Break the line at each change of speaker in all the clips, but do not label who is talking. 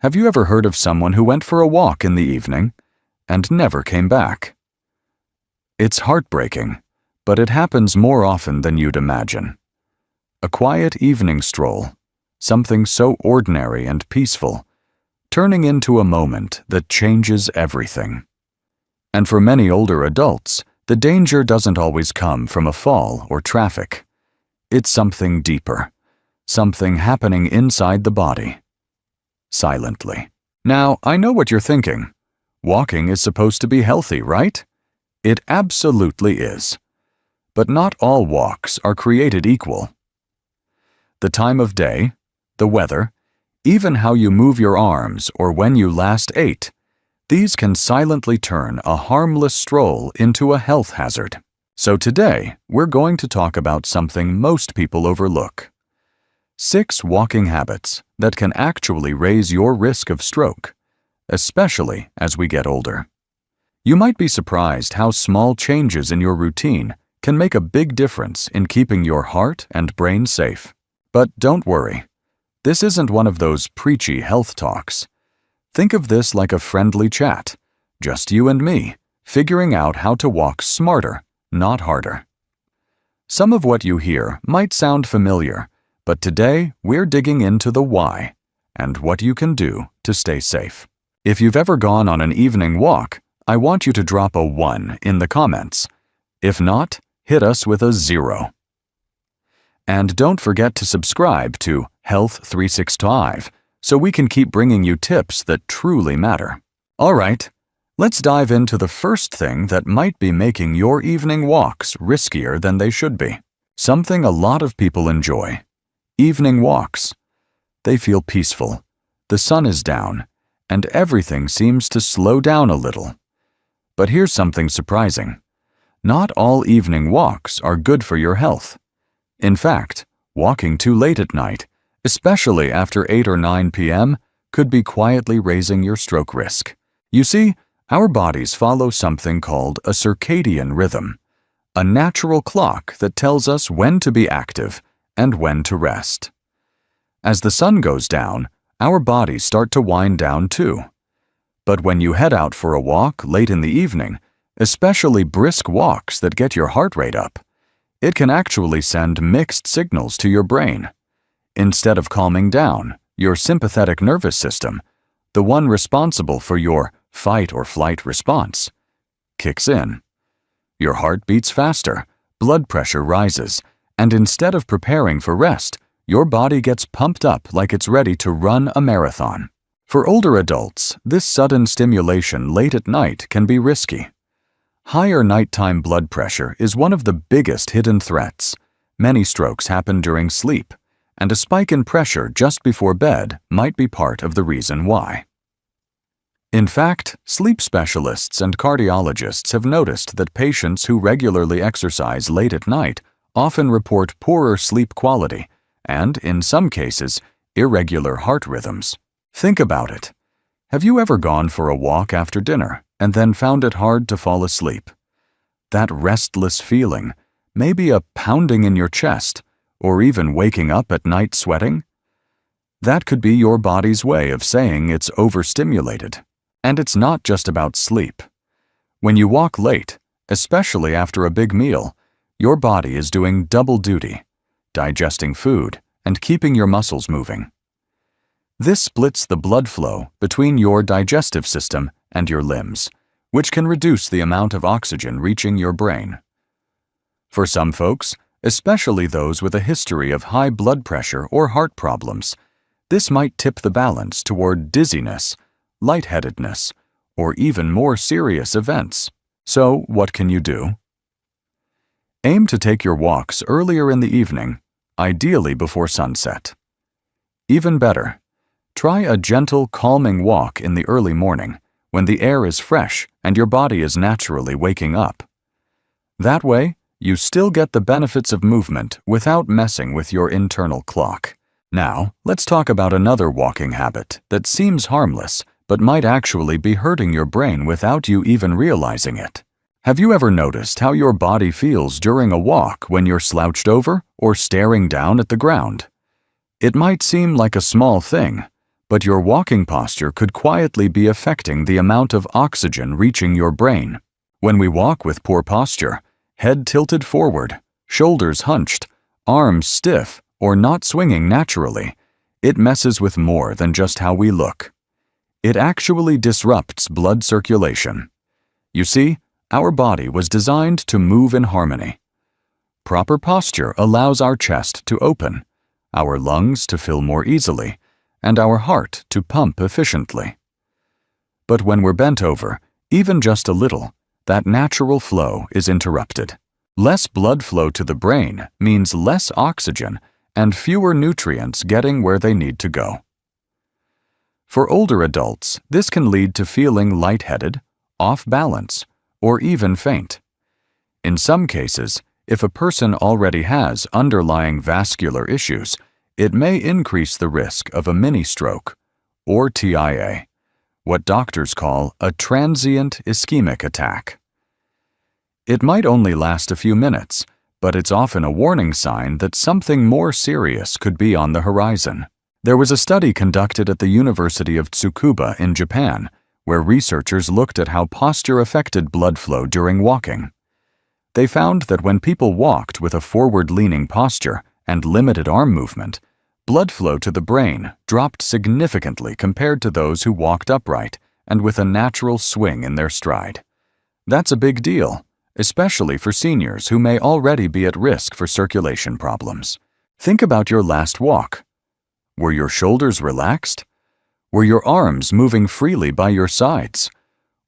Have you ever heard of someone who went for a walk in the evening and never came back? It's heartbreaking, but it happens more often than you'd imagine. A quiet evening stroll, something so ordinary and peaceful, turning into a moment that changes everything. And for many older adults, the danger doesn't always come from a fall or traffic. It's something deeper, something happening inside the body, silently. Now, I know what you're thinking. Walking is supposed to be healthy, right? It absolutely is. But not all walks are created equal. The time of day, the weather, even how you move your arms or when you last ate, these can silently turn a harmless stroll into a health hazard. So today, we're going to talk about something most people overlook. 6 walking habits that can actually raise your risk of stroke, especially as we get older. You might be surprised how small changes in your routine can make a big difference in keeping your heart and brain safe. But don't worry, this isn't one of those preachy health talks. Think of this like a friendly chat, just you and me, figuring out how to walk smarter, not harder. Some of what you hear might sound familiar, but today we're digging into the why and what you can do to stay safe. If you've ever gone on an evening walk, I want you to drop a 1 in the comments. If not, hit us with a 0. And don't forget to subscribe to Health 365 so we can keep bringing you tips that truly matter. All right, let's dive into the first thing that might be making your evening walks riskier than they should be. Something a lot of people enjoy. Evening walks. They feel peaceful, the sun is down, and everything seems to slow down a little. But here's something surprising. Not all evening walks are good for your health. In fact, walking too late at night, especially after 8 or 9 p.m., could be quietly raising your stroke risk. You see, our bodies follow something called a circadian rhythm, a natural clock that tells us when to be active and when to rest. As the sun goes down, our bodies start to wind down too. But when you head out for a walk late in the evening, especially brisk walks that get your heart rate up, it can actually send mixed signals to your brain. Instead of calming down, your sympathetic nervous system, the one responsible for your fight or flight response, kicks in. Your heart beats faster, blood pressure rises, and instead of preparing for rest, your body gets pumped up like it's ready to run a marathon. For older adults, this sudden stimulation late at night can be risky. Higher nighttime blood pressure is one of the biggest hidden threats. Many strokes happen during sleep, and a spike in pressure just before bed might be part of the reason why. In fact, sleep specialists and cardiologists have noticed that patients who regularly exercise late at night often report poorer sleep quality and, in some cases, irregular heart rhythms. Think about it. Have you ever gone for a walk after dinner and then found it hard to fall asleep? That restless feeling, maybe a pounding in your chest, or even waking up at night sweating? That could be your body's way of saying it's overstimulated. And it's not just about sleep. When you walk late, especially after a big meal, your body is doing double duty, digesting food and keeping your muscles moving. This splits the blood flow between your digestive system and your limbs, which can reduce the amount of oxygen reaching your brain. For some folks, especially those with a history of high blood pressure or heart problems, this might tip the balance toward dizziness, lightheadedness, or even more serious events. So, what can you do? Aim to take your walks earlier in the evening, ideally before sunset. Even better, try a gentle, calming walk in the early morning when the air is fresh and your body is naturally waking up. That way, you still get the benefits of movement without messing with your internal clock. Now, let's talk about another walking habit that seems harmless but might actually be hurting your brain without you even realizing it. Have you ever noticed how your body feels during a walk when you're slouched over or staring down at the ground? It might seem like a small thing, But your walking posture could quietly be affecting the amount of oxygen reaching your brain. When we walk with poor posture, head tilted forward, shoulders hunched, arms stiff, or not swinging naturally, it messes with more than just how we look. It actually disrupts blood circulation. You see, our body was designed to move in harmony. Proper posture allows our chest to open, our lungs to fill more easily, and our heart to pump efficiently. But when we're bent over, even just a little, that natural flow is interrupted. Less blood flow to the brain means less oxygen and fewer nutrients getting where they need to go. For older adults, this can lead to feeling lightheaded, off balance, or even faint. In some cases, if a person already has underlying vascular issues, it may increase the risk of a mini-stroke, or TIA, what doctors call a transient ischemic attack. It might only last a few minutes, but it's often a warning sign that something more serious could be on the horizon. There was a study conducted at the University of Tsukuba in Japan, where researchers looked at how posture affected blood flow during walking. They found that when people walked with a forward-leaning posture and limited arm movement, blood flow to the brain dropped significantly compared to those who walked upright and with a natural swing in their stride. That's a big deal, especially for seniors who may already be at risk for circulation problems. Think about your last walk. Were your shoulders relaxed? Were your arms moving freely by your sides?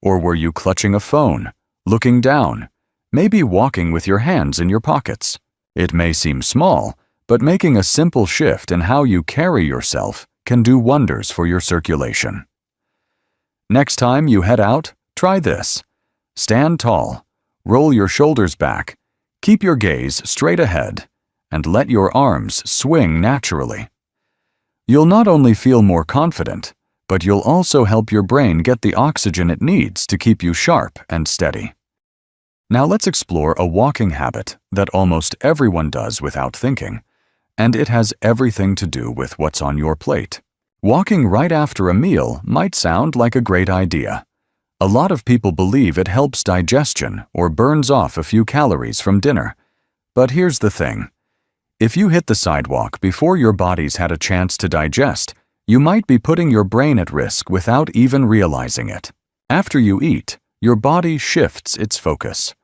Or were you clutching a phone, looking down, maybe walking with your hands in your pockets? It may seem small, but making a simple shift in how you carry yourself can do wonders for your circulation. Next time you head out, try this. Stand tall, roll your shoulders back, keep your gaze straight ahead, and let your arms swing naturally. You'll not only feel more confident, but you'll also help your brain get the oxygen it needs to keep you sharp and steady. Now let's explore a walking habit that almost everyone does without thinking, and it has everything to do with what's on your plate. Walking right after a meal might sound like a great idea. A lot of people believe it helps digestion or burns off a few calories from dinner. But here's the thing. If you hit the sidewalk before your body's had a chance to digest, you might be putting your brain at risk without even realizing it. After you eat, your body shifts its focus.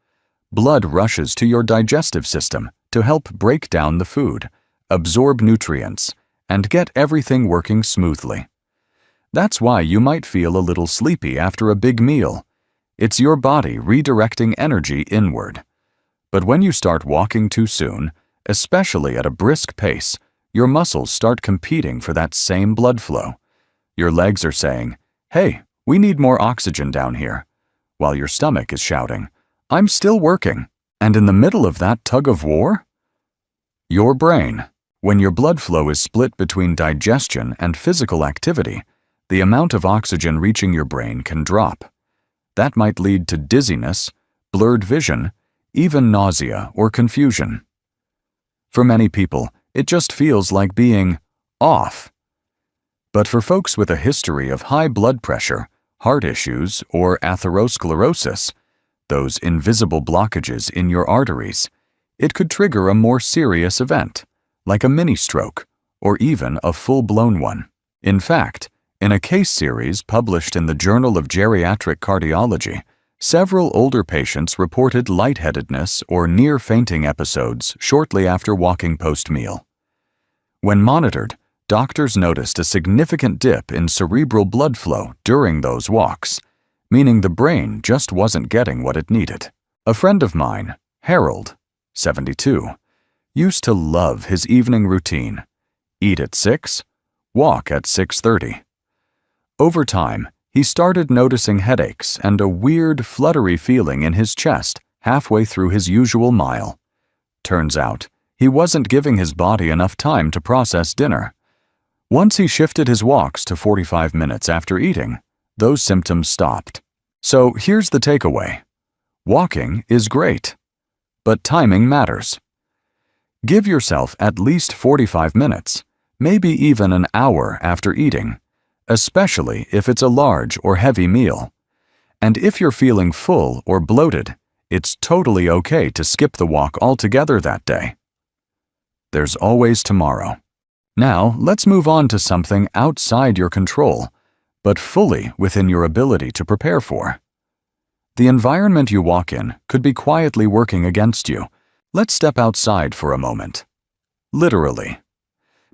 Blood rushes to your digestive system to help break down the food, absorb nutrients, and get everything working smoothly. That's why you might feel a little sleepy after a big meal. It's your body redirecting energy inward. But when you start walking too soon, especially at a brisk pace, your muscles start competing for that same blood flow. Your legs are saying, "Hey, we need more oxygen down here," while your stomach is shouting, "I'm still working." And in the middle of that tug of war? Your brain. When your blood flow is split between digestion and physical activity, the amount of oxygen reaching your brain can drop. That might lead to dizziness, blurred vision, even nausea or confusion. For many people, it just feels like being off. But for folks with a history of high blood pressure, heart issues, or atherosclerosis, those invisible blockages in your arteries, it could trigger a more serious event, like a mini-stroke, or even a full-blown one. In fact, in a case series published in the Journal of Geriatric Cardiology, several older patients reported lightheadedness or near-fainting episodes shortly after walking post-meal. When monitored, doctors noticed a significant dip in cerebral blood flow during those walks, meaning the brain just wasn't getting what it needed. A friend of mine, Harold, 72, used to love his evening routine: eat at 6, walk at 6:30. Over time, he started noticing headaches and a weird, fluttery feeling in his chest halfway through his usual mile. Turns out, he wasn't giving his body enough time to process dinner. Once he shifted his walks to 45 minutes after eating, those symptoms stopped. So here's the takeaway. Walking is great, but timing matters. Give yourself at least 45 minutes, maybe even an hour after eating, especially if it's a large or heavy meal. And if you're feeling full or bloated, it's totally okay to skip the walk altogether that day. There's always tomorrow. Now, let's move on to something outside your control, but fully within your ability to prepare for. The environment you walk in could be quietly working against you. Let's step outside for a moment. Literally.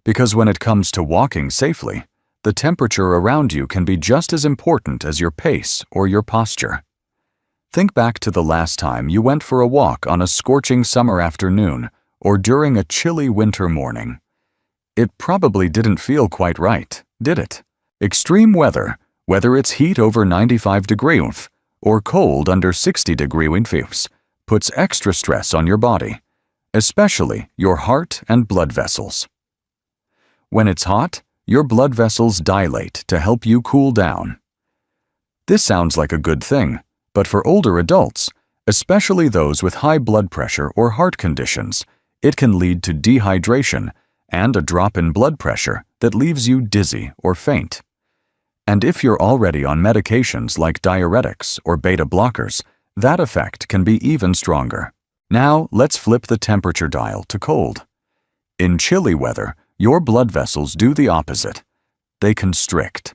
Because when it comes to walking safely, the temperature around you can be just as important as your pace or your posture. Think back to the last time you went for a walk on a scorching summer afternoon or during a chilly winter morning. It probably didn't feel quite right, did it? Extreme weather, whether it's heat over 95 degrees or cold under 60 degrees, puts extra stress on your body, especially your heart and blood vessels. When it's hot, your blood vessels dilate to help you cool down. This sounds like a good thing, but for older adults, especially those with high blood pressure or heart conditions, it can lead to dehydration and a drop in blood pressure that leaves you dizzy or faint. And if you're already on medications like diuretics or beta blockers, that effect can be even stronger. Now, let's flip the temperature dial to cold. In chilly weather, your blood vessels do the opposite. They constrict.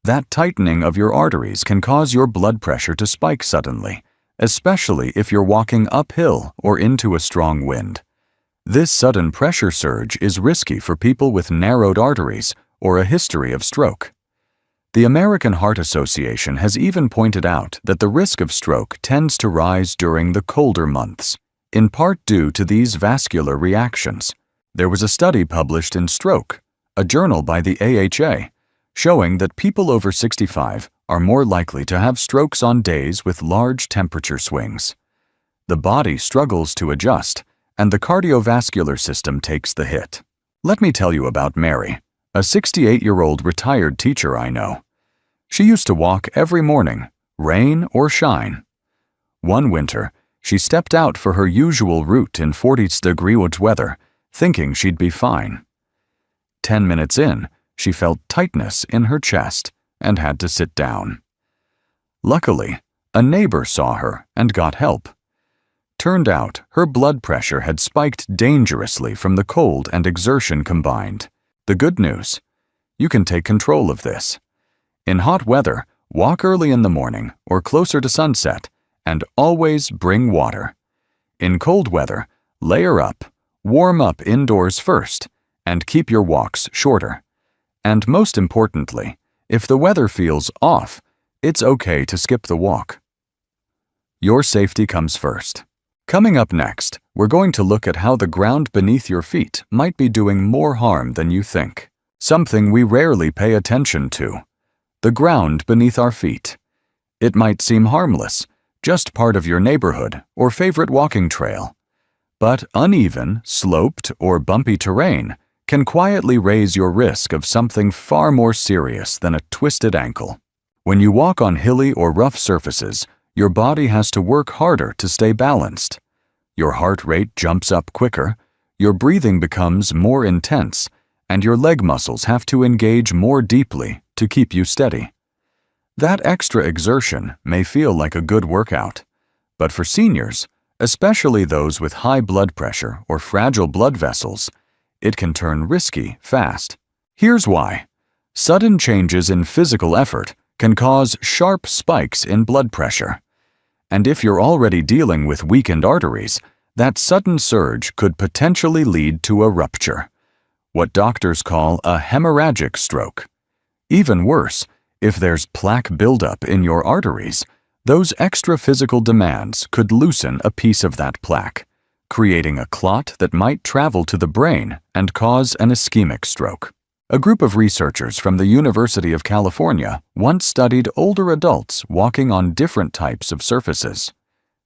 That tightening of your arteries can cause your blood pressure to spike suddenly, especially if you're walking uphill or into a strong wind. This sudden pressure surge is risky for people with narrowed arteries or a history of stroke. The American Heart Association has even pointed out that the risk of stroke tends to rise during the colder months, in part due to these vascular reactions. There was a study published in Stroke, a journal by the AHA, showing that people over 65 are more likely to have strokes on days with large temperature swings. The body struggles to adjust, and the cardiovascular system takes the hit. Let me tell you about Mary, a 68-year-old retired teacher I know. She used to walk every morning, rain or shine. One winter, she stepped out for her usual route in 40-degree weather, thinking she'd be fine. 10 minutes in, she felt tightness in her chest and had to sit down. Luckily, a neighbor saw her and got help. Turned out her blood pressure had spiked dangerously from the cold and exertion combined. The good news: you can take control of this. In hot weather, walk early in the morning or closer to sunset, and always bring water. In cold weather, layer up, warm up indoors first, and keep your walks shorter. And most importantly, if the weather feels off, it's okay to skip the walk. Your safety comes first. Coming up next, we're going to look at how the ground beneath your feet might be doing more harm than you think. Something we rarely pay attention to. The ground beneath our feet. It might seem harmless, just part of your neighborhood or favorite walking trail. But uneven, sloped, or bumpy terrain can quietly raise your risk of something far more serious than a twisted ankle. When you walk on hilly or rough surfaces, your body has to work harder to stay balanced. Your heart rate jumps up quicker, your breathing becomes more intense, and your leg muscles have to engage more deeply to keep you steady. That extra exertion may feel like a good workout, but for seniors, especially those with high blood pressure or fragile blood vessels, it can turn risky fast. Here's why. Sudden changes in physical effort can cause sharp spikes in blood pressure. And if you're already dealing with weakened arteries, that sudden surge could potentially lead to a rupture, what doctors call a hemorrhagic stroke. Even worse, if there's plaque buildup in your arteries, those extra physical demands could loosen a piece of that plaque, creating a clot that might travel to the brain and cause an ischemic stroke. A group of researchers from the University of California once studied older adults walking on different types of surfaces.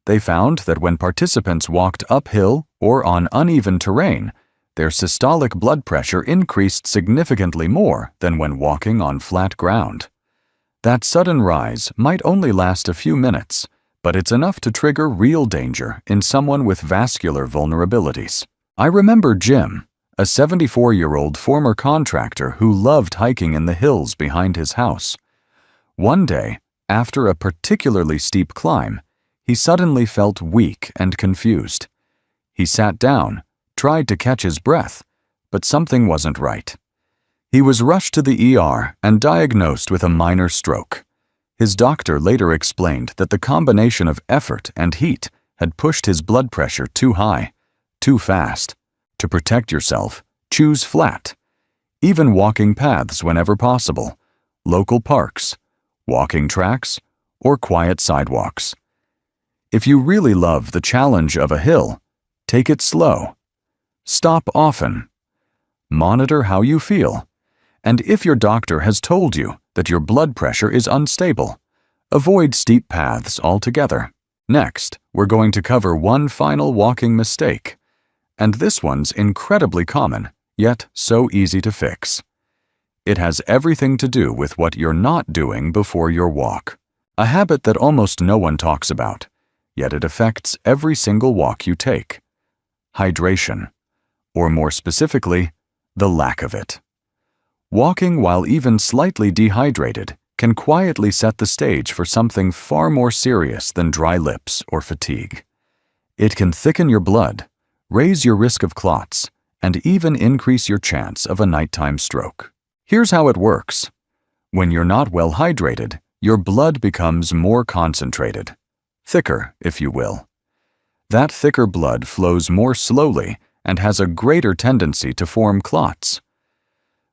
They found that when participants walked uphill or on uneven terrain, their systolic blood pressure increased significantly more than when walking on flat ground. That sudden rise might only last a few minutes, but it's enough to trigger real danger in someone with vascular vulnerabilities. I remember Jim, a 74-year-old former contractor who loved hiking in the hills behind his house. One day, after a particularly steep climb, he suddenly felt weak and confused. He sat down, tried to catch his breath, but something wasn't right. He was rushed to the ER and diagnosed with a minor stroke. His doctor later explained that the combination of effort and heat had pushed his blood pressure too high, too fast. To protect yourself, choose flat. Even walking paths whenever possible, local parks, walking tracks, or quiet sidewalks. If you really love the challenge of a hill, take it slow. Stop often. Monitor how you feel. And if your doctor has told you that your blood pressure is unstable, avoid steep paths altogether. Next, we're going to cover one final walking mistake. And this one's incredibly common, yet so easy to fix. It has everything to do with what you're not doing before your walk. A habit that almost no one talks about, yet it affects every single walk you take. Hydration, or more specifically, the lack of it. Walking while even slightly dehydrated can quietly set the stage for something far more serious than dry lips or fatigue. It can thicken your blood, raise your risk of clots, and even increase your chance of a nighttime stroke. Here's how it works. When you're not well hydrated, your blood becomes more concentrated, thicker, if you will. That thicker blood flows more slowly and has a greater tendency to form clots.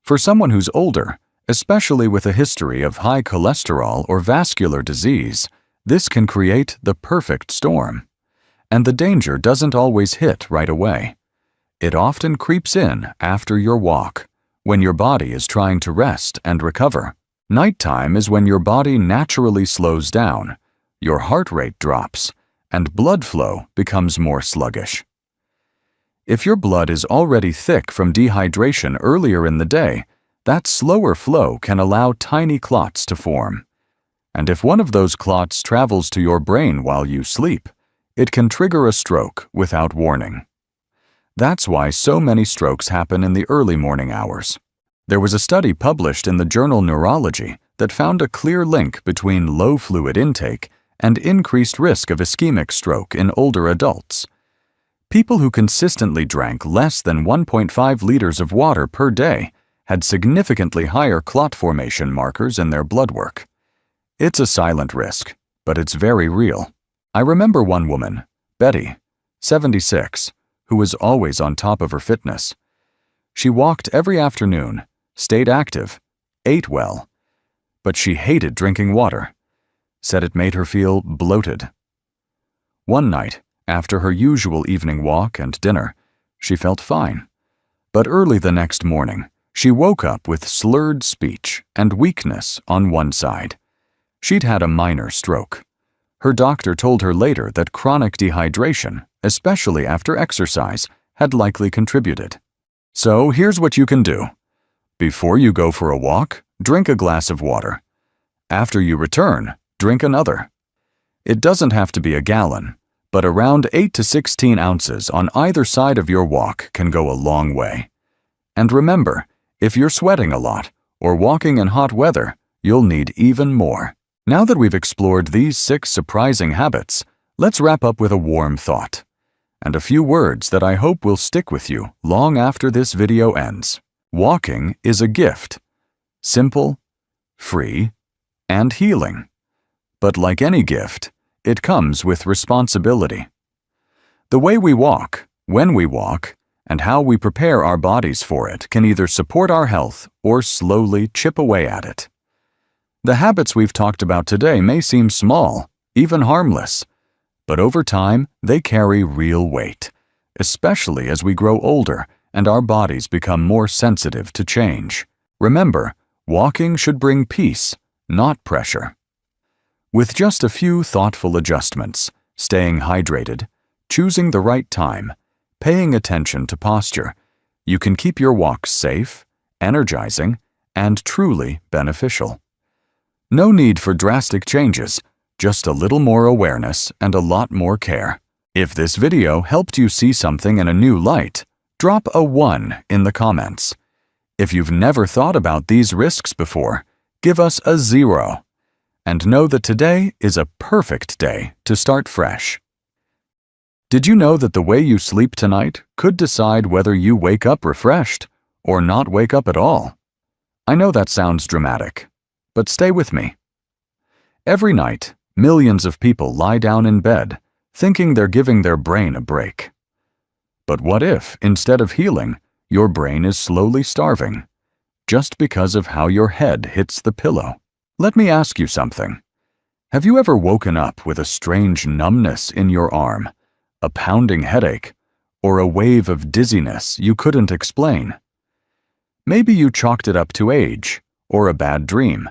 For someone who's older, especially with a history of high cholesterol or vascular disease, this can create the perfect storm. And the danger doesn't always hit right away. It often creeps in after your walk, when your body is trying to rest and recover. Nighttime is when your body naturally slows down, your heart rate drops, and blood flow becomes more sluggish. If your blood is already thick from dehydration earlier in the day, that slower flow can allow tiny clots to form. And if one of those clots travels to your brain while you sleep, it can trigger a stroke without warning. That's why so many strokes happen in the early morning hours. There was a study published in the journal Neurology that found a clear link between low fluid intake and increased risk of ischemic stroke in older adults. People who consistently drank less than 1.5 liters of water per day had significantly higher clot formation markers in their blood work. It's a silent risk, but it's very real. I remember one woman, Betty, 76, who was always on top of her fitness. She walked every afternoon, stayed active, ate well, but she hated drinking water, said it made her feel bloated. One night, after her usual evening walk and dinner, she felt fine. But early the next morning, she woke up with slurred speech and weakness on one side. She'd had a minor stroke. Her doctor told her later that chronic dehydration, especially after exercise, had likely contributed. So here's what you can do. Before you go for a walk, drink a glass of water. After you return, drink another. It doesn't have to be a gallon, but around 8 to 16 ounces on either side of your walk can go a long way. And remember, if you're sweating a lot or walking in hot weather, you'll need even more. Now that we've explored these 6 surprising habits, let's wrap up with a warm thought and a few words that I hope will stick with you long after this video ends. Walking is a gift. Simple, free, and healing. But like any gift, it comes with responsibility. The way we walk, when we walk, and how we prepare our bodies for it can either support our health or slowly chip away at it. The habits we've talked about today may seem small, even harmless, but over time they carry real weight, especially as we grow older and our bodies become more sensitive to change. Remember, walking should bring peace, not pressure. With just a few thoughtful adjustments, staying hydrated, choosing the right time, paying attention to posture, you can keep your walks safe, energizing, and truly beneficial. No need for drastic changes, just a little more awareness and a lot more care. If this video helped you see something in a new light, Drop a 1 in the comments. If you've never thought about these risks before, give us a 0. And know that today is a perfect day to start fresh. Did you know that the way you sleep tonight could decide whether you wake up refreshed or not wake up at all? I know that sounds dramatic, but stay with me. Every night, millions of people lie down in bed, thinking they're giving their brain a break. But what if, instead of healing, your brain is slowly starving, just because of how your head hits the pillow? Let me ask you something. Have you ever woken up with a strange numbness in your arm, a pounding headache, or a wave of dizziness you couldn't explain? Maybe you chalked it up to age or a bad dream.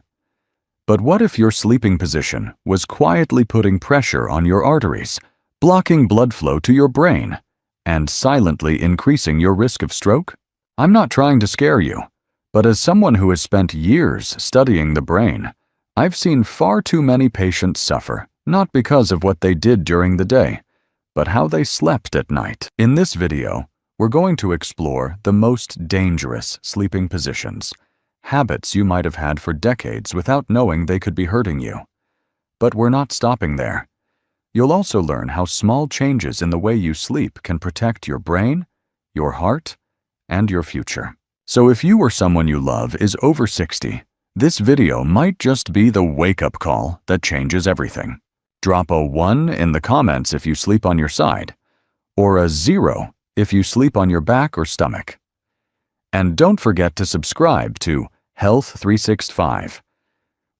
But what if your sleeping position was quietly putting pressure on your arteries, blocking blood flow to your brain, and silently increasing your risk of stroke? I'm not trying to scare you, but as someone who has spent years studying the brain, I've seen far too many patients suffer, not because of what they did during the day, but how they slept at night. In this video, we're going to explore the most dangerous sleeping positions, habits you might have had for decades without knowing they could be hurting you. But we're not stopping there. You'll also learn how small changes in the way you sleep can protect your brain, your heart, and your future. So if you or someone you love is over 60, this video might just be the wake-up call that changes everything. Drop a 1 in the comments if you sleep on your side, or a 0 if you sleep on your back or stomach. And don't forget to subscribe to Health 365.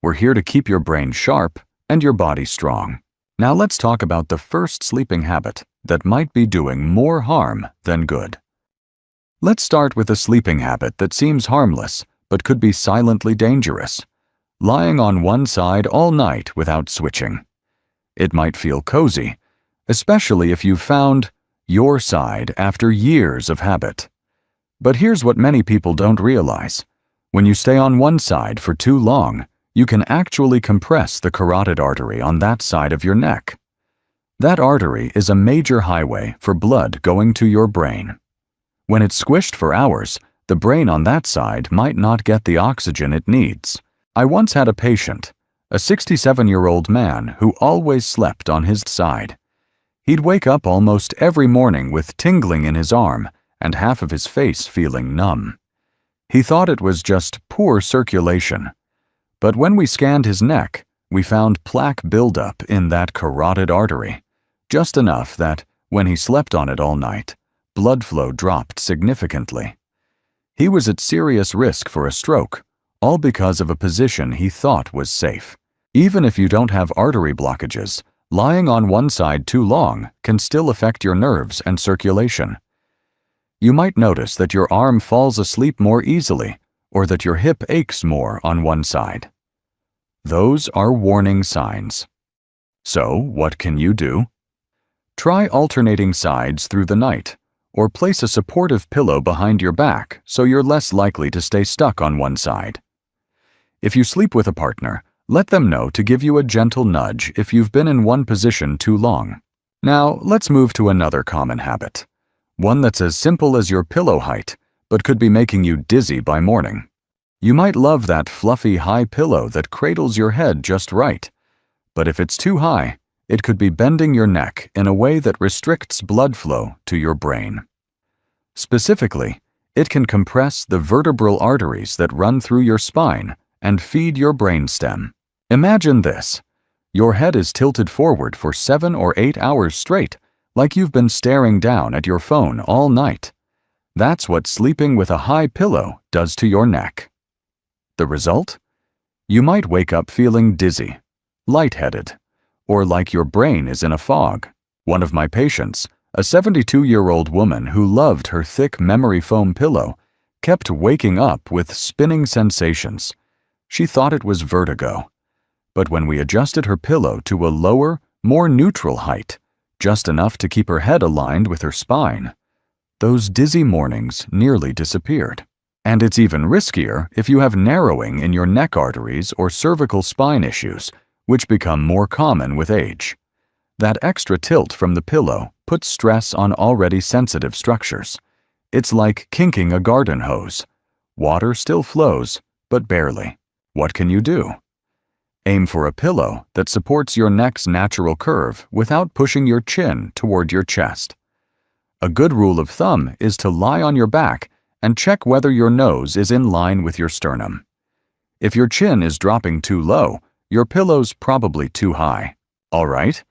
We're here to keep your brain sharp and your body strong. Now let's talk about the first sleeping habit that might be doing more harm than good. Let's start with a sleeping habit that seems harmless but could be silently dangerous: lying on one side all night without switching. It might feel cozy, especially if you've found your side after years of habit. But here's what many people don't realize. When you stay on one side for too long, you can actually compress the carotid artery on that side of your neck. That artery is a major highway for blood going to your brain. When it's squished for hours, the brain on that side might not get the oxygen it needs. I once had a patient, a 67-year-old man who always slept on his side. He'd wake up almost every morning with tingling in his arm and half of his face feeling numb. He thought it was just poor circulation. But when we scanned his neck, we found plaque buildup in that carotid artery, just enough that, when he slept on it all night, blood flow dropped significantly. He was at serious risk for a stroke, all because of a position he thought was safe. Even if you don't have artery blockages, lying on one side too long can still affect your nerves and circulation. You might notice that your arm falls asleep more easily, or that your hip aches more on one side. Those are warning signs. So, what can you do? Try alternating sides through the night, or place a supportive pillow behind your back so you're less likely to stay stuck on one side. If you sleep with a partner, let them know to give you a gentle nudge if you've been in one position too long. Now, let's move to another common habit. One that's as simple as your pillow height, but could be making you dizzy by morning. You might love that fluffy high pillow that cradles your head just right. But if it's too high, it could be bending your neck in a way that restricts blood flow to your brain. Specifically, it can compress the vertebral arteries that run through your spine and feed your brainstem. Imagine this. Your head is tilted forward for 7 or 8 hours straight, like you've been staring down at your phone all night. That's what sleeping with a high pillow does to your neck. The result? You might wake up feeling dizzy, lightheaded, or like your brain is in a fog. One of my patients, a 72-year-old woman who loved her thick memory foam pillow, kept waking up with spinning sensations. She thought it was vertigo. But when we adjusted her pillow to a lower, more neutral height, just enough to keep her head aligned with her spine, those dizzy mornings nearly disappeared. And it's even riskier if you have narrowing in your neck arteries or cervical spine issues, which become more common with age. That extra tilt from the pillow puts stress on already sensitive structures. It's like kinking a garden hose. Water still flows, but barely. What can you do? Aim for a pillow that supports your neck's natural curve without pushing your chin toward your chest. A good rule of thumb is to lie on your back and check whether your nose is in line with your sternum. If your chin is dropping too low, your pillow's probably too high. All right,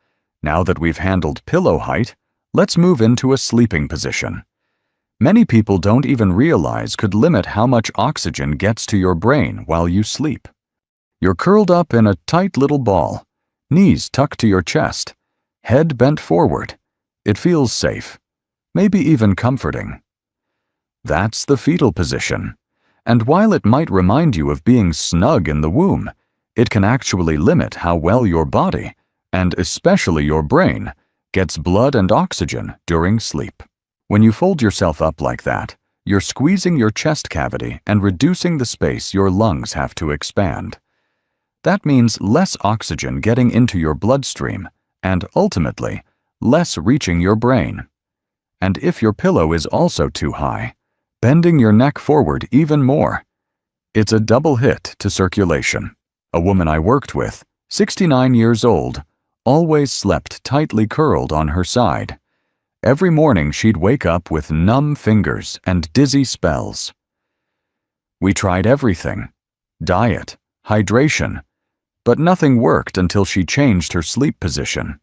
now that we've handled pillow height, let's move into a sleeping position. Many people don't even realize could limit how much oxygen gets to your brain while you sleep. You're curled up in a tight little ball, knees tucked to your chest, head bent forward. It feels safe, maybe even comforting. That's the fetal position, and while it might remind you of being snug in the womb, it can actually limit how well your body, and especially your brain, gets blood and oxygen during sleep. When you fold yourself up like that, you're squeezing your chest cavity and reducing the space your lungs have to expand. That means less oxygen getting into your bloodstream and, ultimately, less reaching your brain. And if your pillow is also too high, bending your neck forward even more. It's a double hit to circulation. A woman I worked with, 69 years old, always slept tightly curled on her side. Every morning she'd wake up with numb fingers and dizzy spells. We tried everything: diet, hydration, but nothing worked until she changed her sleep position.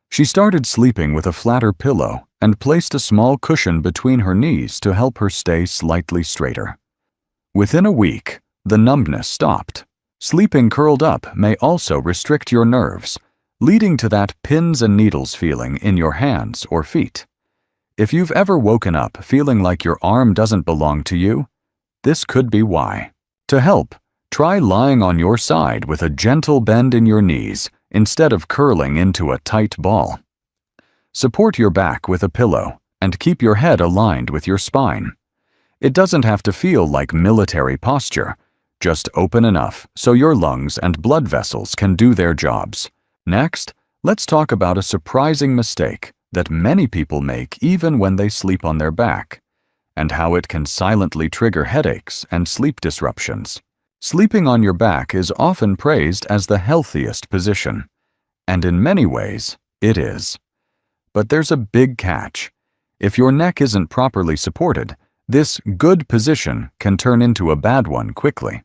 She started sleeping with a flatter pillow and placed a small cushion between her knees to help her stay slightly straighter. Within a week, the numbness stopped. Sleeping curled up may also restrict your nerves, leading to that pins and needles feeling in your hands or feet. If you've ever woken up feeling like your arm doesn't belong to you, this could be why. To help, try lying on your side with a gentle bend in your knees instead of curling into a tight ball. Support your back with a pillow and keep your head aligned with your spine. It doesn't have to feel like military posture, just open enough so your lungs and blood vessels can do their jobs. Next, let's talk about a surprising mistake that many people make even when they sleep on their back, and how it can silently trigger headaches and sleep disruptions. Sleeping on your back is often praised as the healthiest position, and in many ways, it is. But there's a big catch. If your neck isn't properly supported, this good position can turn into a bad one quickly.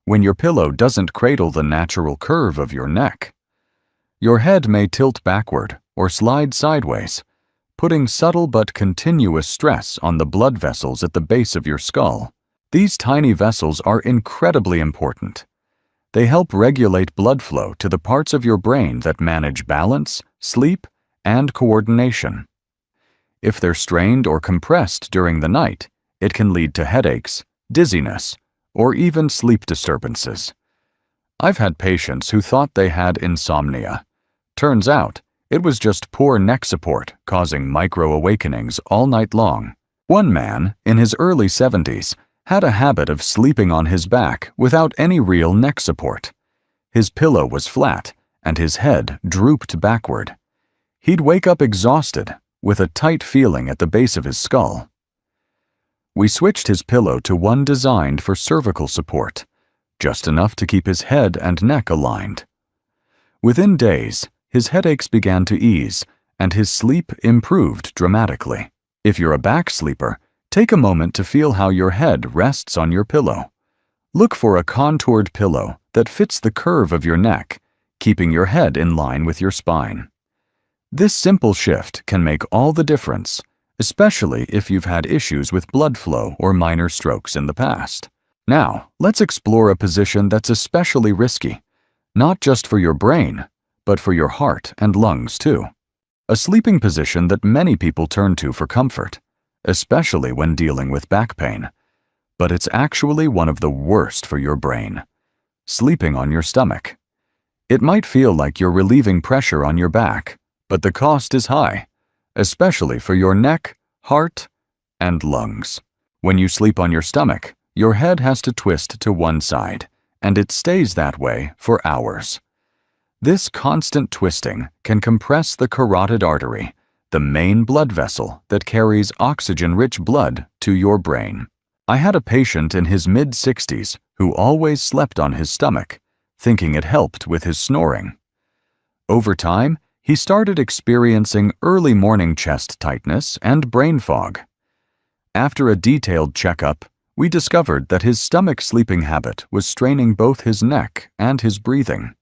When your pillow doesn't cradle the natural curve of your neck, your head may tilt backward or slide sideways, putting subtle but continuous stress on the blood vessels at the base of your skull. These tiny vessels are incredibly important. They help regulate blood flow to the parts of your brain that manage balance, sleep, and coordination. If they're strained or compressed during the night, it can lead to headaches, dizziness, or even sleep disturbances. I've had patients who thought they had insomnia. Turns out, it was just poor neck support causing micro-awakenings all night long. One man, in his early 70s, had a habit of sleeping on his back without any real neck support. His pillow was flat, and his head drooped backward. He'd wake up exhausted, with a tight feeling at the base of his skull. We switched his pillow to one designed for cervical support, just enough to keep his head and neck aligned. Within days, his headaches began to ease, and his sleep improved dramatically. If you're a back sleeper, take a moment to feel how your head rests on your pillow. Look for a contoured pillow that fits the curve of your neck, keeping your head in line with your spine. This simple shift can make all the difference, especially if you've had issues with blood flow or minor strokes in the past. Now, let's explore a position that's especially risky, not just for your brain, but for your heart and lungs too. A sleeping position that many people turn to for comfort, especially when dealing with back pain. But it's actually one of the worst for your brain: sleeping on your stomach. It might feel like you're relieving pressure on your back, but the cost is high, especially for your neck, heart, and lungs. When you sleep on your stomach, your head has to twist to one side, and it stays that way for hours. This constant twisting can compress the carotid artery, the main blood vessel that carries oxygen-rich blood to your brain. I had a patient in his mid-60s who always slept on his stomach, thinking it helped with his snoring. Over time, he started experiencing early morning chest tightness and brain fog. After a detailed checkup, we discovered that his stomach sleeping habit was straining both his neck and his breathing.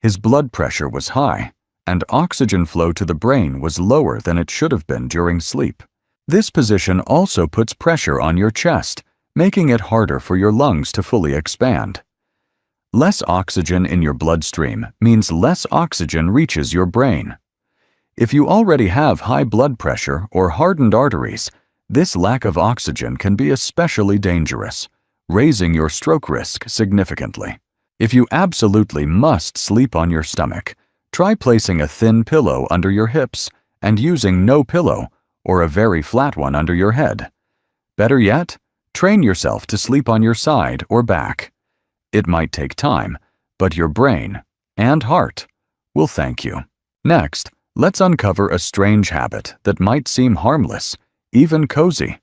His blood pressure was high, and oxygen flow to the brain was lower than it should have been during sleep. This position also puts pressure on your chest, making it harder for your lungs to fully expand. Less oxygen in your bloodstream means less oxygen reaches your brain. If you already have high blood pressure or hardened arteries, this lack of oxygen can be especially dangerous, raising your stroke risk significantly. If you absolutely must sleep on your stomach, try placing a thin pillow under your hips and using no pillow or a very flat one under your head. Better yet, train yourself to sleep on your side or back. It might take time, but your brain and heart will thank you. Next, let's uncover a strange habit that might seem harmless, even cozy,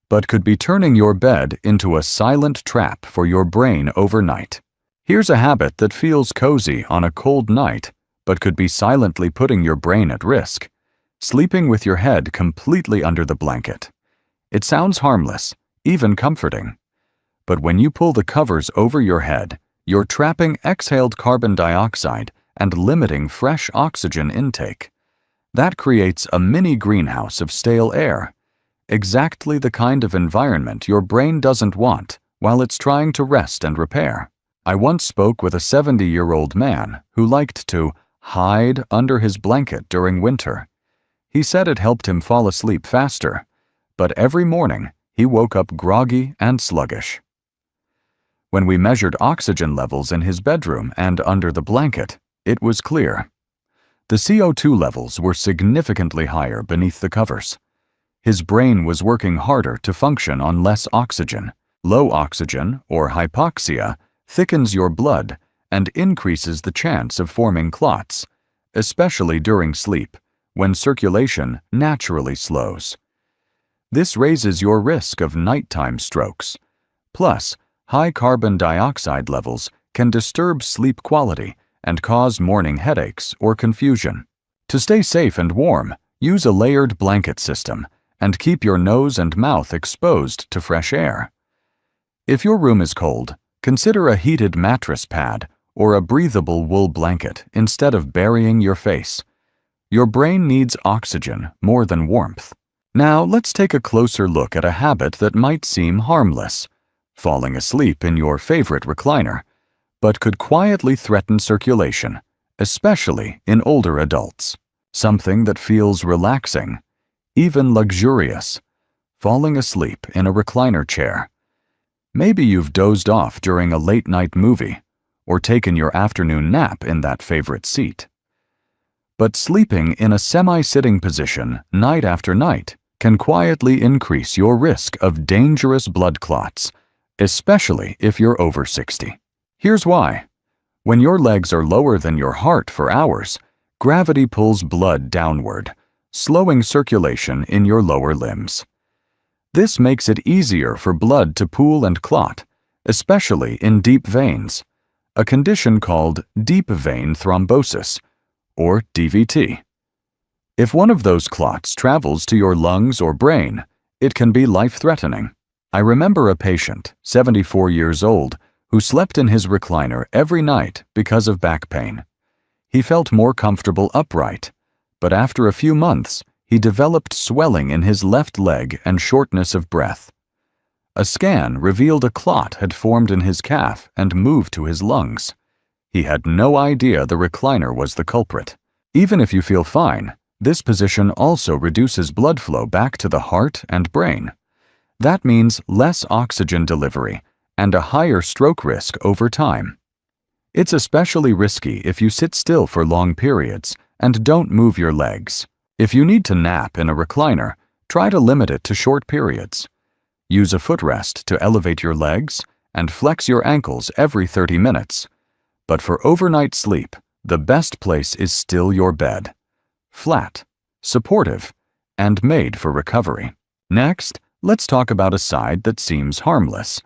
but could be turning your bed into a silent trap for your brain overnight. Here's a habit that feels cozy on a cold night, but could be silently putting your brain at risk: sleeping with your head completely under the blanket. It sounds harmless, even comforting. But when you pull the covers over your head, you're trapping exhaled carbon dioxide and limiting fresh oxygen intake. That creates a mini greenhouse of stale air, exactly the kind of environment your brain doesn't want while it's trying to rest and repair. I once spoke with a 70-year-old man who liked to hide under his blanket during winter. He said it helped him fall asleep faster, but every morning he woke up groggy and sluggish. When we measured oxygen levels in his bedroom and under the blanket, it was clear. The CO2 levels were significantly higher beneath the covers. His brain was working harder to function on less oxygen. Low oxygen, or hypoxia, thickens your blood and increases the chance of forming clots, especially during sleep, when circulation naturally slows. This raises your risk of nighttime strokes. Plus, high carbon dioxide levels can disturb sleep quality and cause morning headaches or confusion. To stay safe and warm, use a layered blanket system and keep your nose and mouth exposed to fresh air. If your room is cold, consider a heated mattress pad or a breathable wool blanket instead of burying your face. Your brain needs oxygen more than warmth. Now let's take a closer look at a habit that might seem harmless: falling asleep in your favorite recliner, but could quietly threaten circulation, especially in older adults. Something that feels relaxing, even luxurious: falling asleep in a recliner chair. Maybe you've dozed off during a late-night movie or taken your afternoon nap in that favorite seat. But sleeping in a semi-sitting position night after night can quietly increase your risk of dangerous blood clots, especially if you're over 60. Here's why. When your legs are lower than your heart for hours, gravity pulls blood downward, slowing circulation in your lower limbs. This makes it easier for blood to pool and clot, especially in deep veins, a condition called deep vein thrombosis, or DVT. If one of those clots travels to your lungs or brain, it can be life-threatening. I remember a patient, 74 years old, who slept in his recliner every night because of back pain. He felt more comfortable upright, but after a few months, he developed swelling in his left leg and shortness of breath. A scan revealed a clot had formed in his calf and moved to his lungs. He had no idea the recliner was the culprit. Even if you feel fine, this position also reduces blood flow back to the heart and brain. That means less oxygen delivery and a higher stroke risk over time. It's especially risky if you sit still for long periods and don't move your legs. If you need to nap in a recliner, try to limit it to short periods. Use a footrest to elevate your legs and flex your ankles every 30 minutes. But for overnight sleep, the best place is still your bed. Flat, supportive, and made for recovery. Next, let's talk about a side that seems harmless,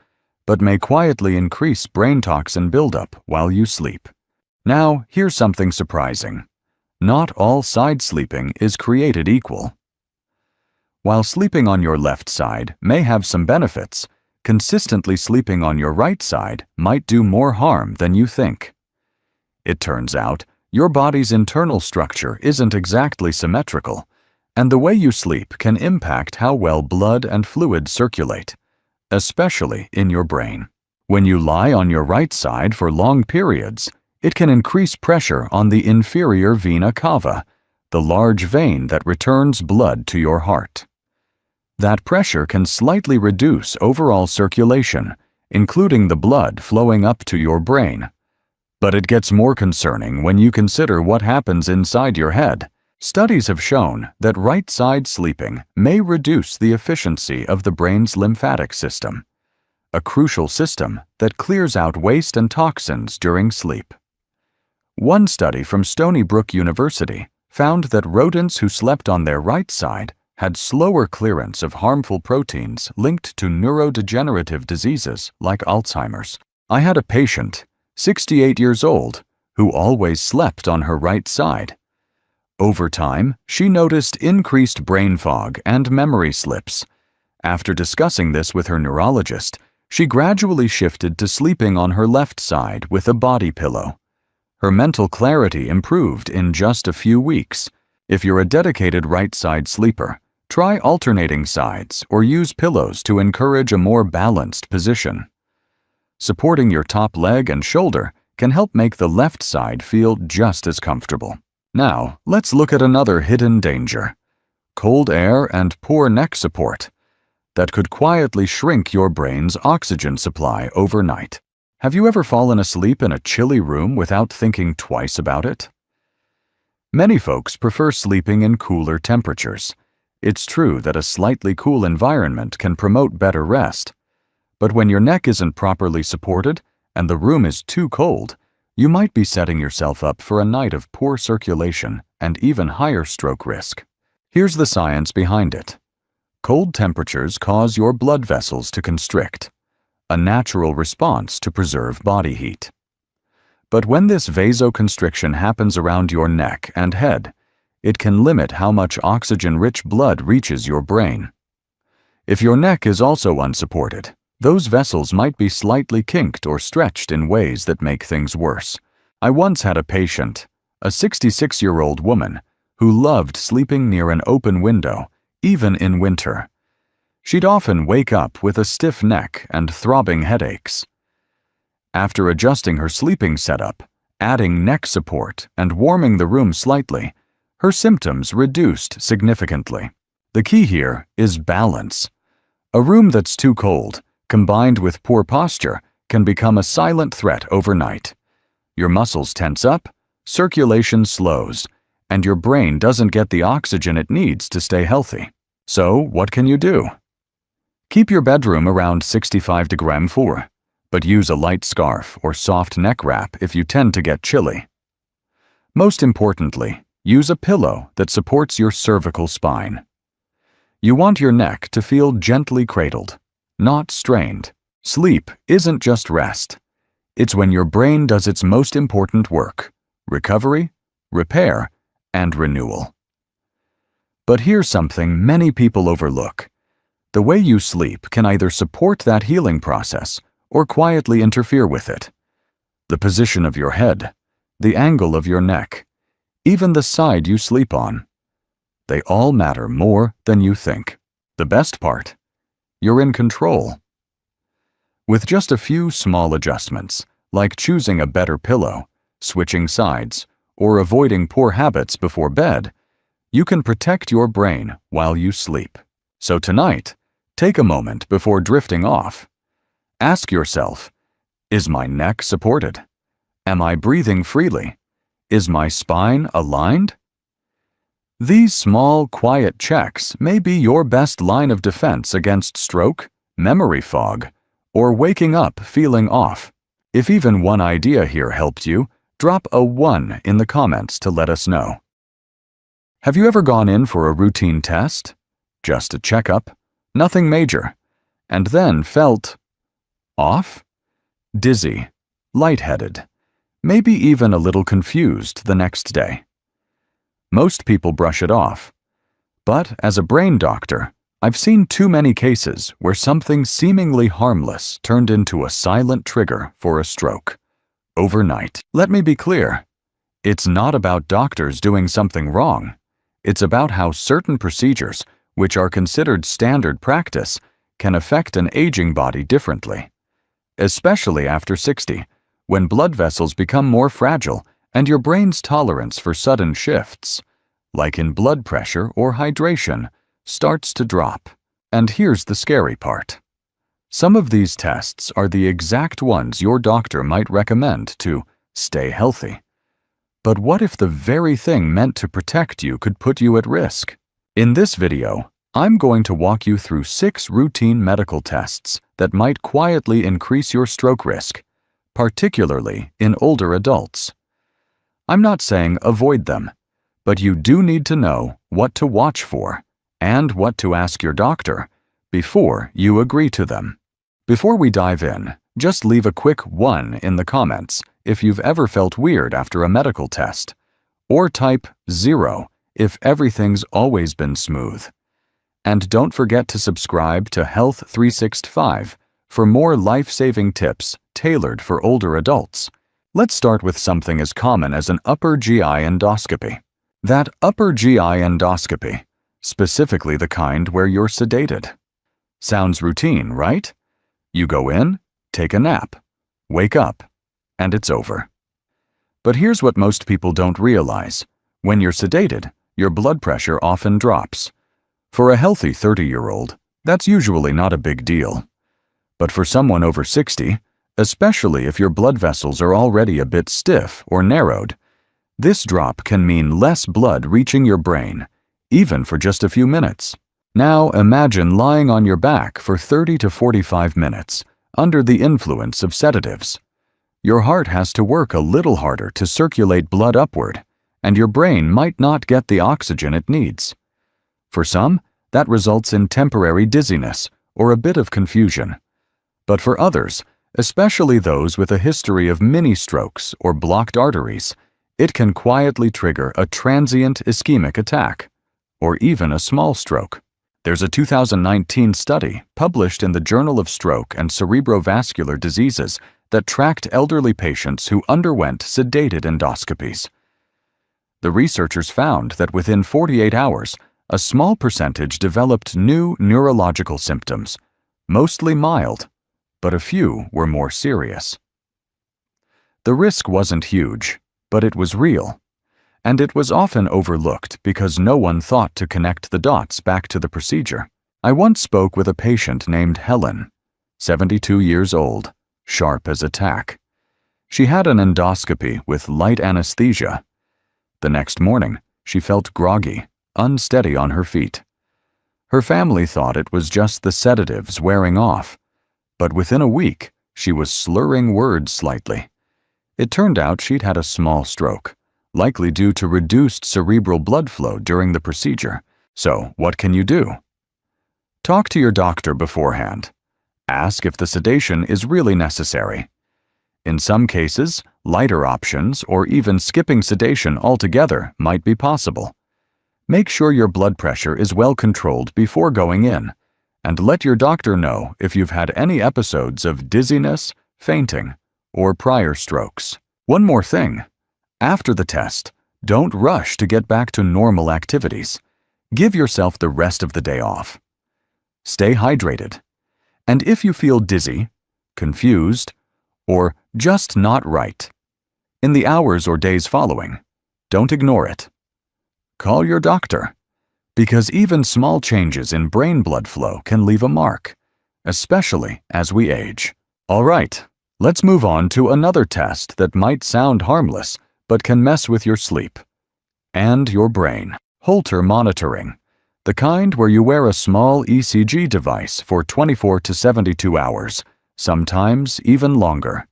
but may quietly increase brain toxin buildup while you sleep. Now, here's something surprising. Not all side sleeping is created equal. While sleeping on your left side may have some benefits, consistently sleeping on your right side might do more harm than you think. It turns out, your body's internal structure isn't exactly symmetrical, and the way you sleep can impact how well blood and fluids circulate, especially in your brain. When you lie on your right side for long periods, it can increase pressure on the inferior vena cava, the large vein that returns blood to your heart. That pressure can slightly reduce overall circulation, including the blood flowing up to your brain. But it gets more concerning when you consider what happens inside your head. Studies have shown that right-side sleeping may reduce the efficiency of the brain's lymphatic system, a crucial system that clears out waste and toxins during sleep. One study from Stony Brook University found that rodents who slept on their right side had slower clearance of harmful proteins linked to neurodegenerative diseases like Alzheimer's. I had a patient, 68 years old, who always slept on her right side. Over time, she noticed increased brain fog and memory slips. After discussing this with her neurologist, she gradually shifted to sleeping on her left side with a body pillow. Her mental clarity improved in just a few weeks. If you're a dedicated right-side sleeper, try alternating sides or use pillows to encourage a more balanced position. Supporting your top leg and shoulder can help make the left side feel just as comfortable. Now, let's look at another hidden danger: cold air and poor neck support that could quietly shrink your brain's oxygen supply overnight. Have you ever fallen asleep in a chilly room without thinking twice about it? Many folks prefer sleeping in cooler temperatures. It's true that a slightly cool environment can promote better rest. But when your neck isn't properly supported and the room is too cold, you might be setting yourself up for a night of poor circulation and even higher stroke risk. Here's the science behind it. Cold temperatures cause your blood vessels to constrict, a natural response to preserve body heat. But when this vasoconstriction happens around your neck and head, it can limit how much oxygen-rich blood reaches your brain. If your neck is also unsupported, those vessels might be slightly kinked or stretched in ways that make things worse. I once had a patient, a 66-year-old woman, who loved sleeping near an open window, even in winter. She'd often wake up with a stiff neck and throbbing headaches. After adjusting her sleeping setup, adding neck support, and warming the room slightly, her symptoms reduced significantly. The key here is balance. A room that's too cold, combined with poor posture, can become a silent threat overnight. Your muscles tense up, circulation slows, and your brain doesn't get the oxygen it needs to stay healthy. So, what can you do? Keep your bedroom around 65°F, but use a light scarf or soft neck wrap if you tend to get chilly. Most importantly, use a pillow that supports your cervical spine. You want your neck to feel gently cradled, not strained. Sleep isn't just rest. It's when your brain does its most important work: recovery, repair, and renewal. But here's something many people overlook. The way you sleep can either support that healing process or quietly interfere with it. The position of your head, the angle of your neck, even the side you sleep on. They all matter more than you think. The best part? You're in control. With just a few small adjustments, like choosing a better pillow, switching sides, or avoiding poor habits before bed, you can protect your brain while you sleep. So tonight, take a moment before drifting off. Ask yourself, is my neck supported? Am I breathing freely? Is my spine aligned? These small, quiet checks may be your best line of defense against stroke, memory fog, or waking up feeling off. If even one idea here helped you, drop a 1 in the comments to let us know. Have you ever gone in for a routine test? Just a checkup, nothing major, and then felt off? Dizzy, lightheaded, maybe even a little confused the next day. Most people brush it off. But as a brain doctor, I've seen too many cases where something seemingly harmless turned into a silent trigger for a stroke. Overnight. Let me be clear. It's not about doctors doing something wrong. It's about how certain procedures, which are considered standard practice, can affect an aging body differently. Especially after 60, when blood vessels become more fragile and your brain's tolerance for sudden shifts, like in blood pressure or hydration, starts to drop. And here's the scary part. Some of these tests are the exact ones your doctor might recommend to stay healthy. But what if the very thing meant to protect you could put you at risk? In this video, I'm going to walk you through 6 routine medical tests that might quietly increase your stroke risk, particularly in older adults. I'm not saying avoid them, but you do need to know what to watch for and what to ask your doctor before you agree to them. Before we dive in, just leave a quick 1 in the comments if you've ever felt weird after a medical test, or type 0 if everything's always been smooth. And don't forget to subscribe to Health 365 for more life-saving tips tailored for older adults. Let's start with something as common as an upper GI endoscopy. That upper GI endoscopy, specifically the kind where you're sedated. Sounds routine, right? You go in, take a nap, wake up, and it's over. But here's what most people don't realize. When you're sedated, your blood pressure often drops. For a healthy 30-year-old, that's usually not a big deal. But for someone over 60, especially if your blood vessels are already a bit stiff or narrowed, this drop can mean less blood reaching your brain, even for just a few minutes. Now imagine lying on your back for 30 to 45 minutes, under the influence of sedatives. Your heart has to work a little harder to circulate blood upward, and your brain might not get the oxygen it needs. For some, that results in temporary dizziness or a bit of confusion. But for others, especially those with a history of mini-strokes or blocked arteries, it can quietly trigger a transient ischemic attack, or even a small stroke. There's a 2019 study published in the Journal of Stroke and Cerebrovascular Diseases that tracked elderly patients who underwent sedated endoscopies. The researchers found that within 48 hours, a small percentage developed new neurological symptoms, mostly mild, but a few were more serious. The risk wasn't huge, but it was real. And it was often overlooked because no one thought to connect the dots back to the procedure. I once spoke with a patient named Helen, 72 years old, sharp as a tack. She had an endoscopy with light anesthesia. The next morning, she felt groggy, unsteady on her feet. Her family thought it was just the sedatives wearing off, but within a week, she was slurring words slightly. It turned out she'd had a small stroke, likely due to reduced cerebral blood flow during the procedure. So, what can you do? Talk to your doctor beforehand. Ask if the sedation is really necessary. In some cases, lighter options or even skipping sedation altogether might be possible. Make sure your blood pressure is well controlled before going in, and let your doctor know if you've had any episodes of dizziness, fainting, or prior strokes. One more thing. After the test, don't rush to get back to normal activities. Give yourself the rest of the day off. Stay hydrated. And if you feel dizzy, confused, or just not right, in the hours or days following, don't ignore it. Call your doctor, because even small changes in brain blood flow can leave a mark, especially as we age. All right, let's move on to another test that might sound harmless, but can mess with your sleep and your brain. Holter monitoring, the kind where you wear a small ECG device for 24 to 72 hours, sometimes even longer.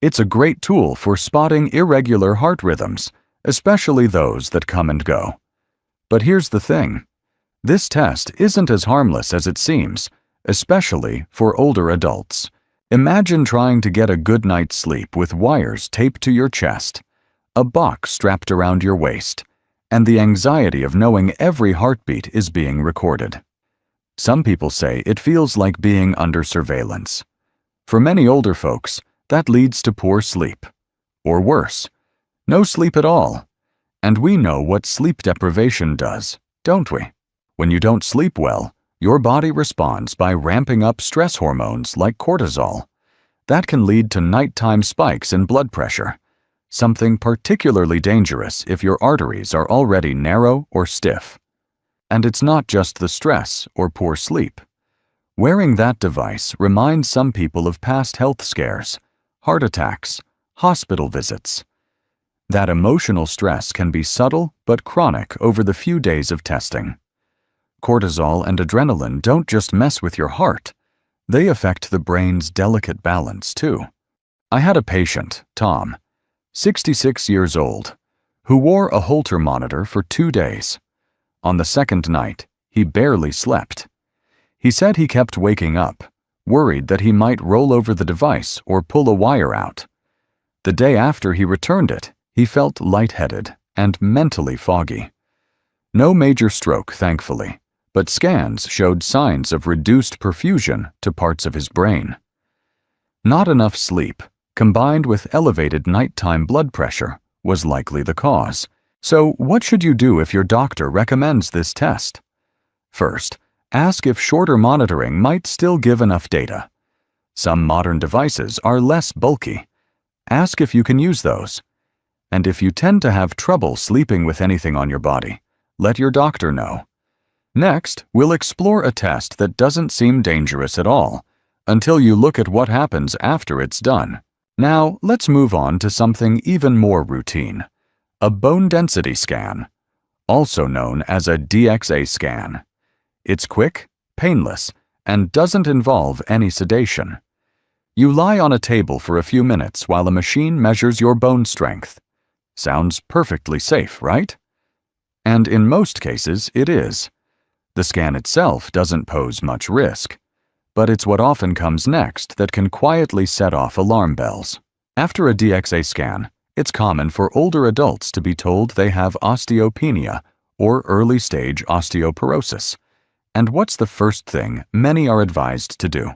It's a great tool for spotting irregular heart rhythms, especially those that come and go. But here's the thing. This test isn't as harmless as it seems, especially for older adults. Imagine trying to get a good night's sleep with wires taped to your chest, a box strapped around your waist, and the anxiety of knowing every heartbeat is being recorded. Some people say it feels like being under surveillance. For many older folks, that leads to poor sleep. Or worse, no sleep at all. And we know what sleep deprivation does, don't we? When you don't sleep well, your body responds by ramping up stress hormones like cortisol. That can lead to nighttime spikes in blood pressure, something particularly dangerous if your arteries are already narrow or stiff. And it's not just the stress or poor sleep. Wearing that device reminds some people of past health scares, heart attacks, hospital visits. That emotional stress can be subtle but chronic over the few days of testing. Cortisol and adrenaline don't just mess with your heart, they affect the brain's delicate balance too. I had a patient, Tom, 66 years old, who wore a Holter monitor for 2 days. On the second night, he barely slept. He said he kept waking up, worried that he might roll over the device or pull a wire out. The day after he returned it, he felt lightheaded and mentally foggy. No major stroke, thankfully, but scans showed signs of reduced perfusion to parts of his brain. Not enough sleep, combined with elevated nighttime blood pressure, was likely the cause. So what should you do if your doctor recommends this test? First, ask if shorter monitoring might still give enough data. Some modern devices are less bulky. Ask if you can use those. And if you tend to have trouble sleeping with anything on your body, let your doctor know. Next, we'll explore a test that doesn't seem dangerous at all, until you look at what happens after it's done. Now, let's move on to something even more routine. A bone density scan, also known as a DXA scan. It's quick, painless, and doesn't involve any sedation. You lie on a table for a few minutes while a machine measures your bone strength. Sounds perfectly safe, right? And in most cases, it is. The scan itself doesn't pose much risk, but it's what often comes next that can quietly set off alarm bells. After a DXA scan, it's common for older adults to be told they have osteopenia or early-stage osteoporosis. And what's the first thing many are advised to do?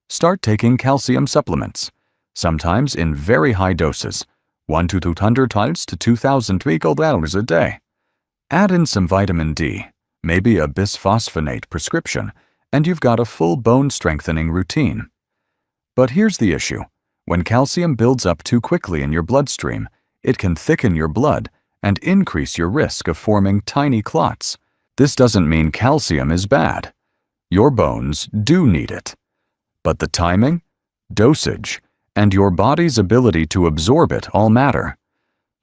Start taking calcium supplements, sometimes in very high doses, 1 to 200 times to 2,000 micrograms a day. Add in some vitamin D, maybe a bisphosphonate prescription, and you've got a full bone-strengthening routine. But here's the issue. When calcium builds up too quickly in your bloodstream, it can thicken your blood and increase your risk of forming tiny clots. This doesn't mean calcium is bad. Your bones do need it. But the timing, dosage, and your body's ability to absorb it all matter.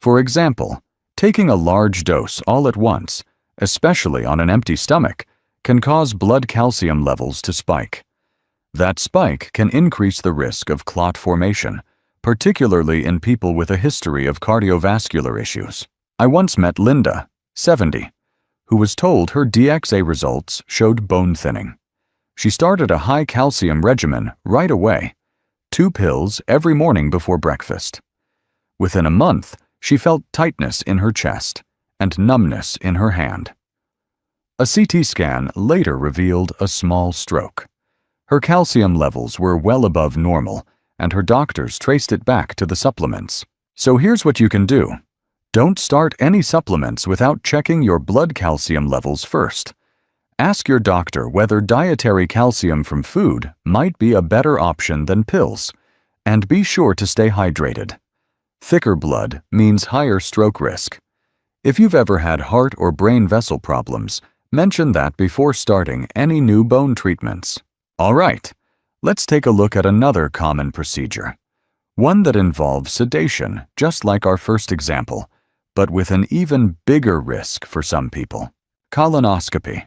For example, taking a large dose all at once, especially on an empty stomach, can cause blood calcium levels to spike. That spike can increase the risk of clot formation, particularly in people with a history of cardiovascular issues. I once met Linda, 70, who was told her DXA results showed bone thinning. She started a high calcium regimen right away, 2 pills every morning before breakfast. Within a month, she felt tightness in her chest and numbness in her hand. A CT scan later revealed a small stroke. Her calcium levels were well above normal, and her doctors traced it back to the supplements. So here's what you can do. Don't start any supplements without checking your blood calcium levels first. Ask your doctor whether dietary calcium from food might be a better option than pills, and be sure to stay hydrated. Thicker blood means higher stroke risk. If you've ever had heart or brain vessel problems, mention that before starting any new bone treatments. All right, let's take a look at another common procedure. One that involves sedation, just like our first example, but with an even bigger risk for some people. Colonoscopy.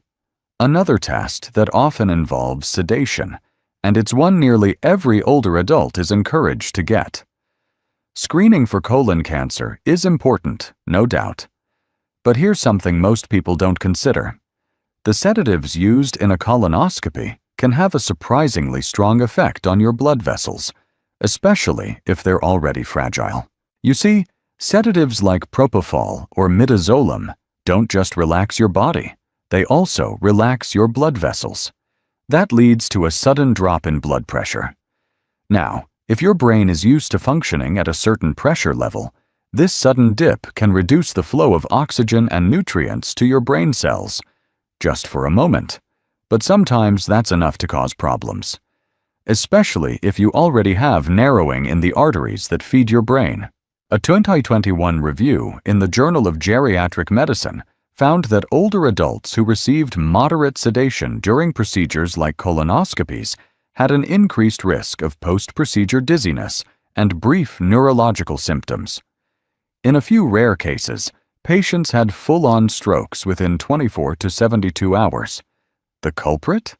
Another test that often involves sedation, and it's one nearly every older adult is encouraged to get. Screening for colon cancer is important, no doubt. But here's something most people don't consider. The sedatives used in a colonoscopy can have a surprisingly strong effect on your blood vessels, especially if they're already fragile. You see, sedatives like propofol or midazolam don't just relax your body, they also relax your blood vessels. That leads to a sudden drop in blood pressure. Now, if your brain is used to functioning at a certain pressure level, this sudden dip can reduce the flow of oxygen and nutrients to your brain cells, just for a moment. But sometimes that's enough to cause problems, especially if you already have narrowing in the arteries that feed your brain. A 2021 review in the Journal of Geriatric Medicine found that older adults who received moderate sedation during procedures like colonoscopies had an increased risk of post-procedure dizziness and brief neurological symptoms. In a few rare cases, patients had full-on strokes within 24 to 72 hours. The culprit?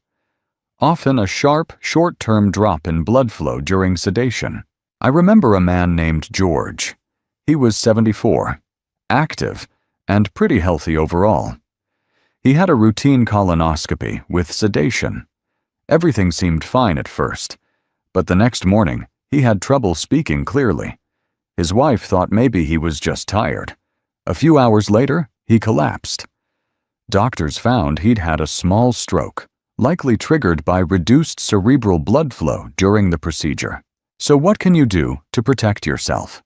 Often a sharp, short-term drop in blood flow during sedation. I remember a man named George. He was 74, active, and pretty healthy overall. He had a routine colonoscopy with sedation. Everything seemed fine at first, but the next morning he had trouble speaking clearly. His wife thought maybe he was just tired. A few hours later, he collapsed. Doctors found he'd had a small stroke, likely triggered by reduced cerebral blood flow during the procedure. So what can you do to protect yourself?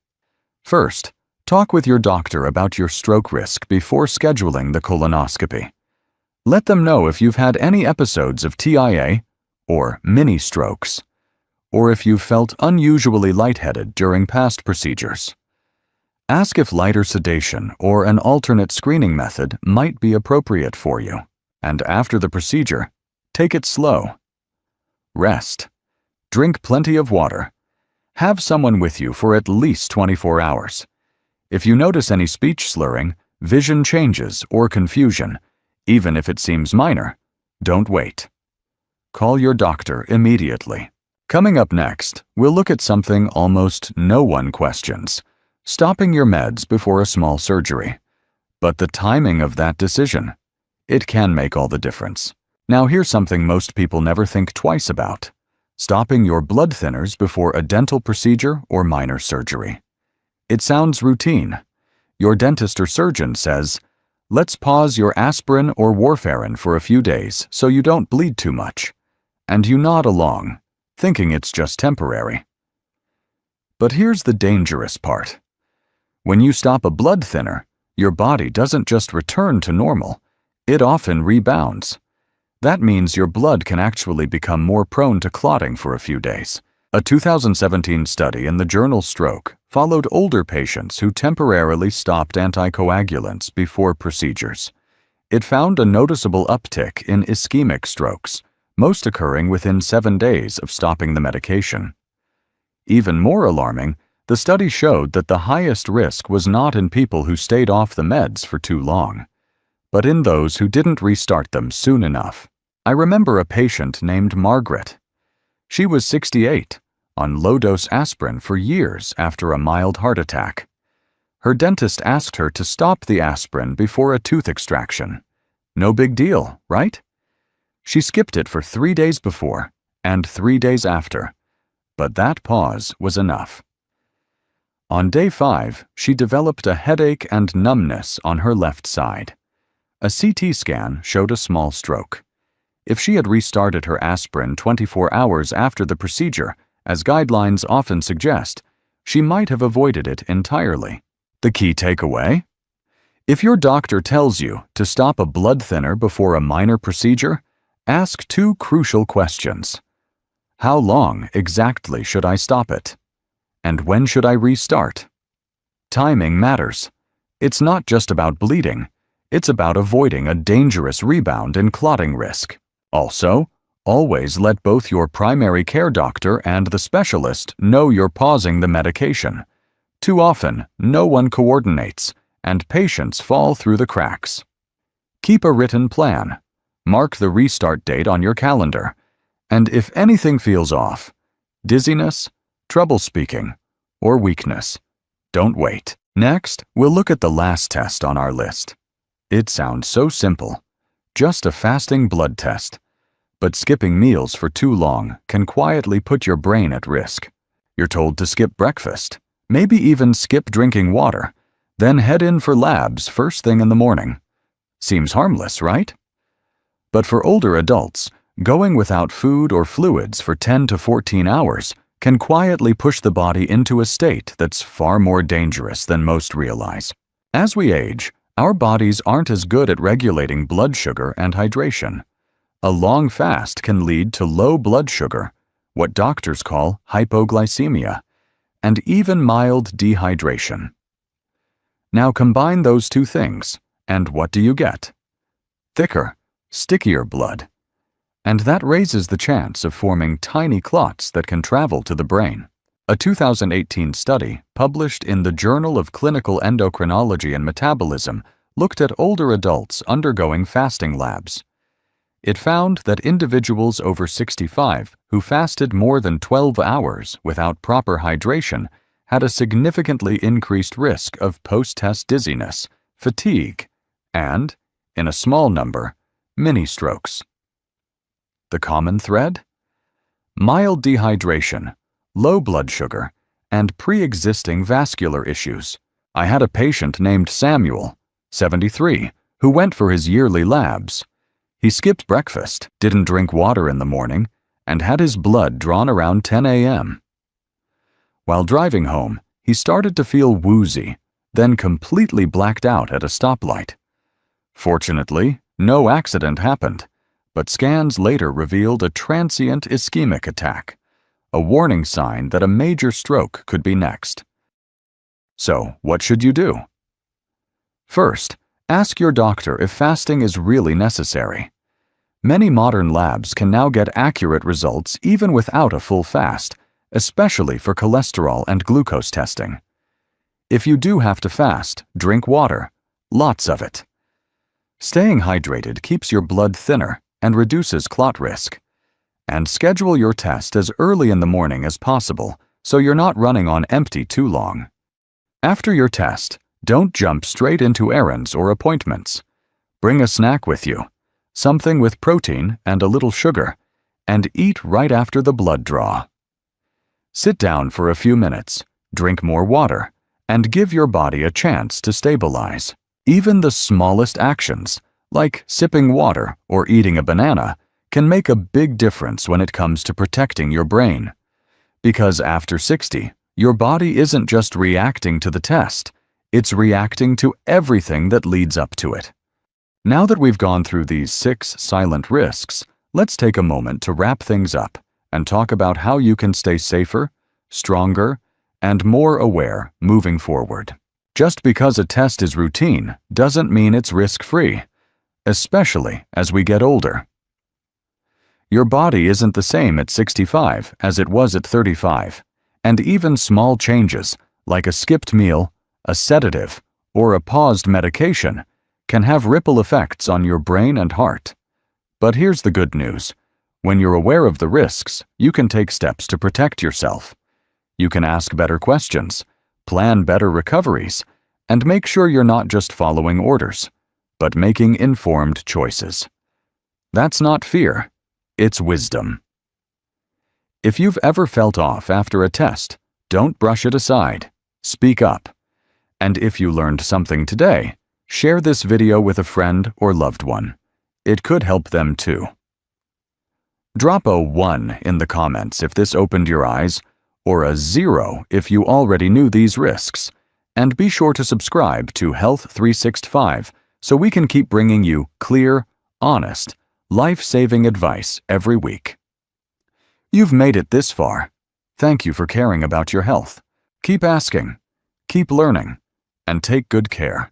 First, talk with your doctor about your stroke risk before scheduling the colonoscopy. Let them know if you've had any episodes of TIA, or mini strokes, or if you've felt unusually lightheaded during past procedures. Ask if lighter sedation or an alternate screening method might be appropriate for you. And after the procedure, take it slow. Rest. Drink plenty of water. Have someone with you for at least 24 hours. If you notice any speech slurring, vision changes, or confusion, even if it seems minor, don't wait. Call your doctor immediately. Coming up next, we'll look at something almost no one questions: stopping your meds before a small surgery. But the timing of that decision, it can make all the difference. Now here's something most people never think twice about: stopping your blood thinners before a dental procedure or minor surgery. It sounds routine. Your dentist or surgeon says, "Let's pause your aspirin or warfarin for a few days so you don't bleed too much." And you nod along, thinking it's just temporary. But here's the dangerous part. When you stop a blood thinner, your body doesn't just return to normal, it often rebounds. That means your blood can actually become more prone to clotting for a few days. A 2017 study in the journal Stroke followed older patients who temporarily stopped anticoagulants before procedures. It found a noticeable uptick in ischemic strokes, most occurring within 7 days of stopping the medication. Even more alarming, the study showed that the highest risk was not in people who stayed off the meds for too long, but in those who didn't restart them soon enough. I remember a patient named Margaret. She was 68, on low-dose aspirin for years after a mild heart attack. Her dentist asked her to stop the aspirin before a tooth extraction. No big deal, right? She skipped it for 3 days before and 3 days after, but that pause was enough. On day 5, she developed a headache and numbness on her left side. A CT scan showed a small stroke. If she had restarted her aspirin 24 hours after the procedure, as guidelines often suggest, she might have avoided it entirely. The key takeaway? If your doctor tells you to stop a blood thinner before a minor procedure, ask 2 crucial questions. How long exactly should I stop it? And when should I restart? Timing matters. It's not just about bleeding. It's about avoiding a dangerous rebound in clotting risk. Also, always let both your primary care doctor and the specialist know you're pausing the medication. Too often, no one coordinates, and patients fall through the cracks. Keep a written plan. Mark the restart date on your calendar. And if anything feels off, dizziness, trouble speaking, or weakness, don't wait. Next, we'll look at the last test on our list: It sounds so simple. Just a fasting blood test. But skipping meals for too long can quietly put your brain at risk. You're told to skip breakfast, maybe even skip drinking water, then head in for labs first thing in the morning. Seems harmless, right? But for older adults, going without food or fluids for 10 to 14 hours can quietly push the body into a state that's far more dangerous than most realize. As we age, our bodies aren't as good at regulating blood sugar and hydration. A long fast can lead to low blood sugar, what doctors call hypoglycemia, and even mild dehydration. Now combine those two things, and what do you get? Thicker, stickier blood. And that raises the chance of forming tiny clots that can travel to the brain. A 2018 study published in the Journal of Clinical Endocrinology and Metabolism looked at older adults undergoing fasting labs. It found that individuals over 65 who fasted more than 12 hours without proper hydration had a significantly increased risk of post-test dizziness, fatigue, and, in a small number, mini-strokes. The common thread? Mild dehydration, low blood sugar, and pre-existing vascular issues. I had a patient named Samuel, 73, who went for his yearly labs. He skipped breakfast, didn't drink water in the morning, and had his blood drawn around 10 a.m. While driving home, he started to feel woozy, then completely blacked out at a stoplight. Fortunately, no accident happened, but scans later revealed a transient ischemic attack, a warning sign that a major stroke could be next. So, what should you do? First, ask your doctor if fasting is really necessary. Many modern labs can now get accurate results even without a full fast, especially for cholesterol and glucose testing. If you do have to fast, drink water, lots of it. Staying hydrated keeps your blood thinner and reduces clot risk. And schedule your test as early in the morning as possible so you're not running on empty too long. After your test, don't jump straight into errands or appointments. Bring a snack with you, something with protein and a little sugar, and eat right after the blood draw. Sit down for a few minutes, drink more water, and give your body a chance to stabilize. Even the smallest actions, like sipping water or eating a banana, can make a big difference when it comes to protecting your brain. Because after 60, your body isn't just reacting to the test, it's reacting to everything that leads up to it. Now that we've gone through these 6 silent risks, let's take a moment to wrap things up and talk about how you can stay safer, stronger, and more aware moving forward. Just because a test is routine doesn't mean it's risk-free, especially as we get older. Your body isn't the same at 65 as it was at 35, and even small changes, like a skipped meal, a sedative, or a paused medication, can have ripple effects on your brain and heart. But here's the good news. When you're aware of the risks, you can take steps to protect yourself. You can ask better questions, plan better recoveries, and make sure you're not just following orders, but making informed choices. That's not fear, it's wisdom. If you've ever felt off after a test, don't brush it aside. Speak up. And if you learned something today, share this video with a friend or loved one. It could help them too. Drop a 1 in the comments if this opened your eyes, or a 0 if you already knew these risks. And be sure to subscribe to Health 365 so we can keep bringing you clear, honest, life-saving advice every week. You've made it this far. Thank you for caring about your health. Keep asking, keep learning, and take good care.